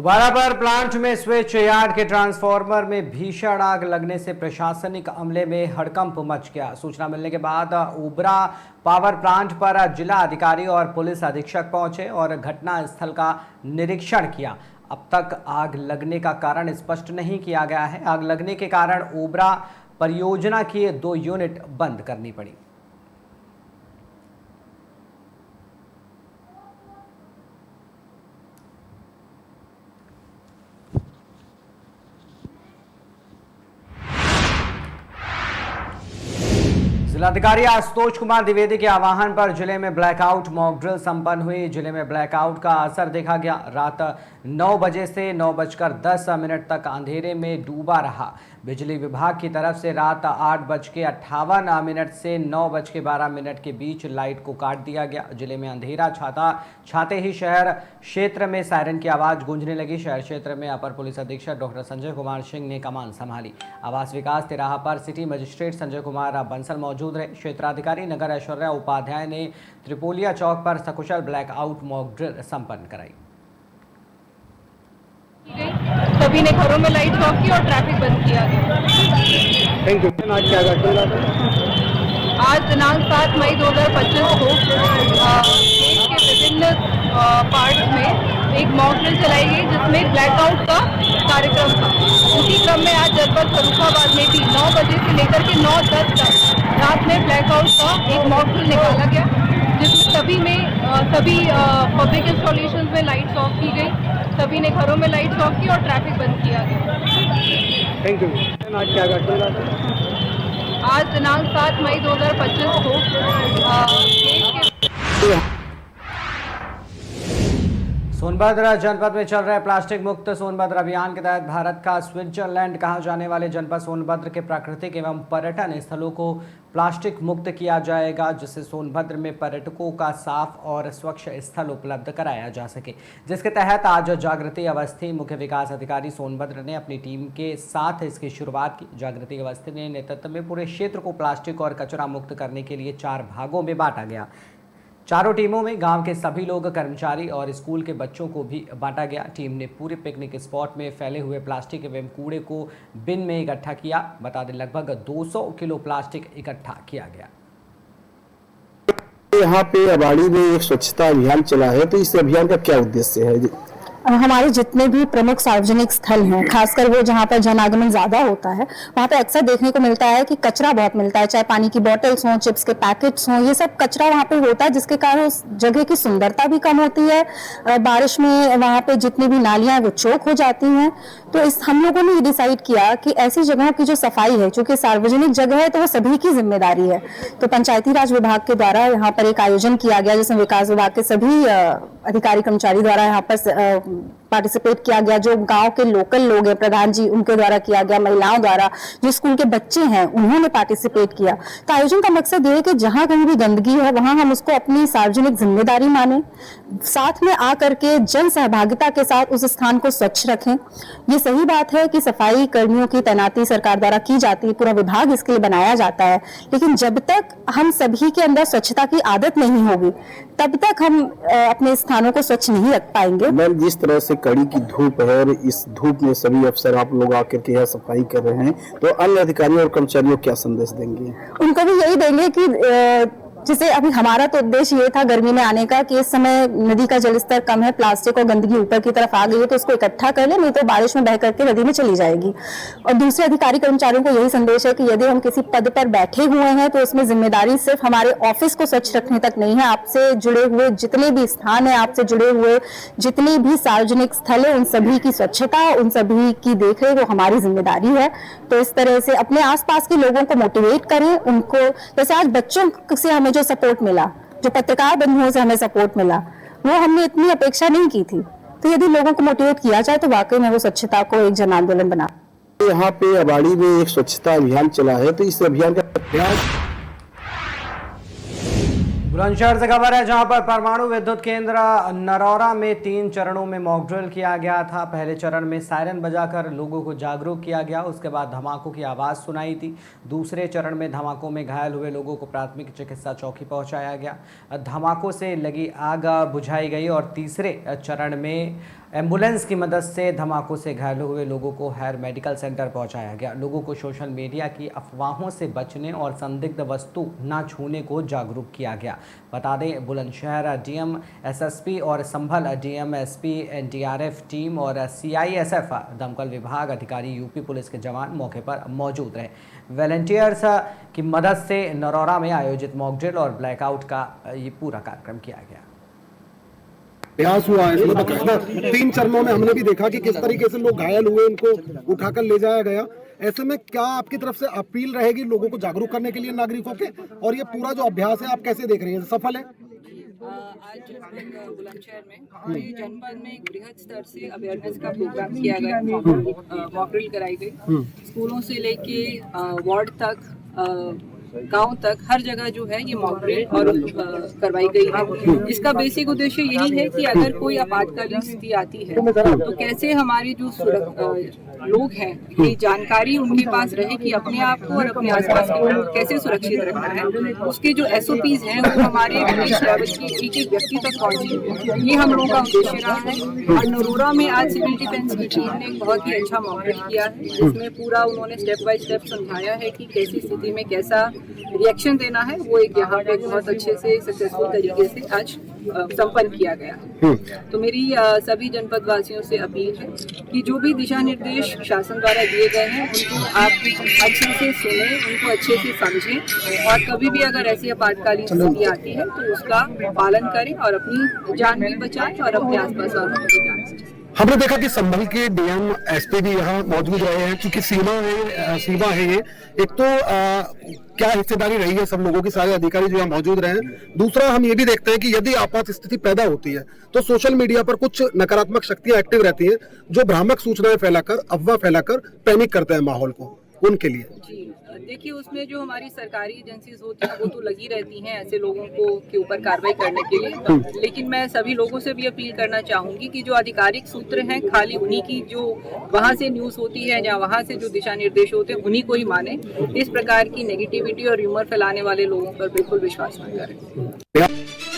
उबारा पर प्लांट में switch yard के ट्रांसफार्मर में भीषण आग लगने से प्रशासनिक अमले में हड़कंप मच गया। सूचना मिलने के बाद उबरा पावर प्लांट पर जिला अधिकारी और पुलिस अधीक्षक पहुंचे और घटना स्थल का निरीक्षण किया। अब तक आग लगने का कारण स्पष्ट नहीं किया गया है। आग लगने के कारण उबरा परियोजना की 2 यूनिट बंद करनी पड़ी। जिलाधिकारी आशुतोष कुमार द्विवेदी के आह्वान पर जिले में ब्लैकआउट मॉक ड्रिल संपन्न हुई। जिले में ब्लैकआउट का असर देखा गया। रात 9 बजे से 9:10 तक अंधेरे में डूबा रहा। बिजली विभाग की तरफ से रात 8:58 से 9:12 के बीच लाइट को काट दिया गया। जिले में अंधेरा छाते ही शहर क्षेत्र में सायरन की आवाज गूंजने लगी। शहर क्षेत्र में अपर पुलिस अधीक्षक डॉक्टर संजय कुमार सिंह ने कमान संभाली। आवास विकास तिराहा पर सिटी मजिस्ट्रेट संजय कुमार बंसल मौजूद रहे। क्षेत्राधिकारी नगर ऐश्वर्या उपाध्याय ने त्रिपोलिया चौक पर सकुशल ब्लैकआउट मॉक ड्रिल संपन्न कराई। सभी ने घरों में लाइट ऑफ की और ट्रैफिक बंद किया गया। Thank you. आज क्या घटना था? आज दिनांक 7 मई 2025 को देश के विभिन्न पार्ट्स में एक मॉक ड्रिल चलाई गई जिसमें ब्लैकआउट का कार्यक्रम था। उसी क्रम में आज जनपद फर्रुखाबाद में भी 9 बजे से लेकर के 9:10 तक रात में ब्लैकआउट का एक मॉक ड्रिल निकाला गया, जिसमें सभी पब्लिक इंस्टॉलेशन में लाइट्स ऑफ की गई। सभी ने घरों में लाइट्स ऑफ की और ट्रैफिक बंद किया गया। Thank you. आज क्या घटना था? आज दिनांक 7 मई 2025 को देश के सोनभद्र जनपद में चल रहे प्लास्टिक मुक्त सोनभद्र अभियान के तहत भारत का स्विट्जरलैंड कहा जाने वाले जनपद सोनभद्र के प्राकृतिक एवं पर्यटन स्थलों को प्लास्टिक मुक्त किया जाएगा, जिससे सोनभद्र में पर्यटकों का साफ और स्वच्छ स्थल उपलब्ध कराया जा सके। जिसके तहत आज जागृति अवस्थी मुख्य विकास अधिकारी सोनभद्र ने अपनी टीम के साथ इसकी शुरुआत की। जागृति अवस्थी ने नेतृत्व में पूरे क्षेत्र को प्लास्टिक और कचरा मुक्त करने के लिए 4 भागों में बांटा गया। चारों टीमों में गांव के सभी लोग, कर्मचारी और स्कूल के बच्चों को भी बांटा गया। टीम ने पूरे पिकनिक स्पॉट में फैले हुए प्लास्टिक एवं कूड़े को बिन में इकट्ठा किया। बता दें लगभग 200 किलो प्लास्टिक इकट्ठा किया गया। यहाँ पे अबाड़ी में एक स्वच्छता अभियान चला है, तो इस अभियान का क्या उद्देश्य है? हमारे जितने भी प्रमुख सार्वजनिक स्थल हैं, खासकर वो जहाँ पर जनागमन ज्यादा होता है, वहाँ पे अक्सर देखने को मिलता है कि कचरा बहुत मिलता है। चाहे पानी की बोतल्स हों, चिप्स के पैकेट्स हों, ये सब कचरा वहाँ पे होता है, जिसके कारण उस जगह की सुंदरता भी कम होती है। बारिश में वहाँ पे जितनी भी नालियां हैं वो चौक हो जाती हैं। तो हम लोगों ने ये डिसाइड किया कि ऐसी जगहों की जो सफाई है, चूंकि सार्वजनिक जगह है तो वो सभी की जिम्मेदारी है, तो पंचायती राज विभाग के द्वारा यहाँ पर एक आयोजन किया गया, जिसमें विकास विभाग के सभी अधिकारी कर्मचारी द्वारा यहाँ पर पार्टिसिपेट किया गया। जो गांव के लोकल लोग हैं, प्रधान जी, उनके द्वारा किया गया। महिलाओं द्वारा, जो स्कूल के बच्चे हैं, उन्होंने पार्टिसिपेट किया। तो आयोजन का मकसद ये है कि जहां कहीं भी गंदगी है वहां हम उसको अपनी सार्वजनिक जिम्मेदारी माने, साथ में आकर के जन सहभागिता के साथ उस स्थान को स्वच्छ रखें। ये सही बात है कि सफाई कर्मियों की तैनाती सरकार द्वारा की जाती है, पूरा विभाग इसके लिए बनाया जाता है, लेकिन जब तक हम सभी के अंदर स्वच्छता की आदत नहीं होगी तब तक हम अपने स्थानों को स्वच्छ नहीं रख पाएंगे। मैम, जिस तरह से कड़ी की धूप है और इस धूप में सभी अफसर आप लोग आकर के यहाँ सफाई कर रहे हैं, तो अन्य अधिकारियों और कर्मचारियों को क्या संदेश देंगे? उनको भी यही देंगे कि जैसे अभी हमारा तो उद्देश्य ये था गर्मी में आने का कि इस समय नदी का जलस्तर कम है, प्लास्टिक और गंदगी ऊपर की तरफ आ गई है, तो उसको इकट्ठा कर ले, नहीं तो बारिश में बह करके नदी में चली जाएगी। और दूसरे अधिकारी कर्मचारियों को यही संदेश है कि यदि हम किसी पद पर बैठे हुए हैं तो उसमें जिम्मेदारी सिर्फ हमारे ऑफिस को स्वच्छ रखने तक नहीं है। आपसे जुड़े हुए जितने भी स्थान है, आपसे जुड़े हुए जितने भी सार्वजनिक स्थल है, उन सभी की स्वच्छता, उन सभी की देखरेख वो हमारी जिम्मेदारी है। तो इस तरह से अपने आसपास के लोगों को मोटिवेट करें। उनको, जैसे आज बच्चों से हमें जो सपोर्ट मिला, जो पत्रकार बंधुओं से हमें सपोर्ट मिला, वो हमने इतनी अपेक्षा नहीं की थी। तो यदि लोगों को मोटिवेट किया जाए तो वाकई में वो स्वच्छता को एक जन आंदोलन बना। यहाँ पे अबाड़ी में एक स्वच्छता अभियान चला है, तो इस अभियान का बुलंदशहर से खबर है जहां पर परमाणु विद्युत केंद्र नरौरा में 3 चरणों में मॉक ड्रिल किया गया था। पहले चरण में सायरन बजाकर लोगों को जागरूक किया गया, उसके बाद धमाकों की आवाज़ सुनाई थी। दूसरे चरण में धमाकों में घायल हुए लोगों को प्राथमिक चिकित्सा चौकी पहुंचाया गया, धमाकों से लगी आग बुझाई गई और तीसरे चरण में एम्बुलेंस की मदद से धमाकों से घायल हुए लोगों को हायर मेडिकल सेंटर पहुंचाया गया। लोगों को सोशल मीडिया की अफवाहों से बचने और संदिग्ध वस्तु न छूने को जागरूक किया गया। बता दें, बुलंदशहर डीएम एसएसपी और संभल डीएम एसपी एनडीआरएफ टीम और सीआईएसएफ दमकल विभाग अधिकारी यूपी पुलिस के जवान मौके पर मौजूद रहे। वॉलंटियर्स की मदद से नरौरा में आयोजित मॉक ड्रिल और ब्लैकआउट का ये पूरा कार्यक्रम किया गया। प्रयास हुआ है इसमें बकायदा 3 चरणों में हमने भी देखा कि किस तरीके से लोग घायल हुए, उनको उठाकर ले जाया गया। ऐसे में क्या आपकी तरफ से अपील रहेगी लोगों को जागरूक करने के लिए नागरिकों के, और ये पूरा जो अभ्यास है आप कैसे देख रहे हैं, सफल है? आज बुलंदशहर में पूरे जनपद में एक बृहद स्तर से अवेयरनेस का प्रोग्राम किया गया, मॉक ड्रिल कराई गई। स्कूलों से लेके वार्ड तक, गांव तक, हर जगह जो है ये मॉक ड्रिल और करवाई गई है। इसका बेसिक उद्देश्य यही है कि अगर कोई आपातकालीन स्थिति आती है तो कैसे हमारे जो लोग हैं, ये जानकारी उनके पास रहे कि अपने आप को और अपने आसपास को कैसे सुरक्षित रखना है। उसके जो SOPs हैं वो हमारे विलेज लेवल के एक व्यक्ति तक पहुंचे, ये हम लोगों का उद्देश्य रहा है। और नरोरा में आज सिविल डिफेंस की टीम ने बहुत ही अच्छा मॉक ड्रिल किया है, जिसमें पूरा उन्होंने स्टेप बाय स्टेप समझाया है कि कैसी स्थिति में कैसा रिएक्शन देना है। वो एक यहाँ पे बहुत अच्छे से सक्सेसफुल तरीके से आज संपन्न किया गया है। तो मेरी सभी जनपद वासियों से अपील है कि जो भी दिशा निर्देश शासन द्वारा दिए गए हैं उनको आप अच्छे से सुने, उनको अच्छे से समझें, और कभी भी अगर ऐसी आपातकालीन स्थिति आती है तो उसका पालन करें और अपनी जान भी बचाएं और अपने आसपास वालों की जान बचाएं। हमने देखा कि संभल के डीएम एसपी भी यहाँ मौजूद रहे हैं, क्योंकि सीमा है ये। एक तो क्या हिस्सेदारी रही है सब लोगों की, सारे अधिकारी जो यहाँ मौजूद रहे हैं। दूसरा, हम ये भी देखते हैं कि यदि आपात स्थिति पैदा होती है तो सोशल मीडिया पर कुछ नकारात्मक शक्तियां एक्टिव रहती हैं, जो भ्रामक सूचनाएं फैलाकर, अफवाह फैलाकर पैनिक करते हैं माहौल को। उनके लिए देखिए, उसमें जो हमारी सरकारी एजेंसीज होती हैं वो तो लगी रहती हैं ऐसे लोगों को के ऊपर कार्रवाई करने के लिए, लेकिन मैं सभी लोगों से भी अपील करना चाहूंगी कि जो आधिकारिक सूत्र हैं खाली उन्हीं की, जो वहाँ से न्यूज़ होती है या वहाँ से जो दिशा निर्देश होते हैं उन्हीं को ही माने। इस प्रकार की नेगेटिविटी और र्यूमर फैलाने वाले लोगों पर बिल्कुल विश्वास न करें।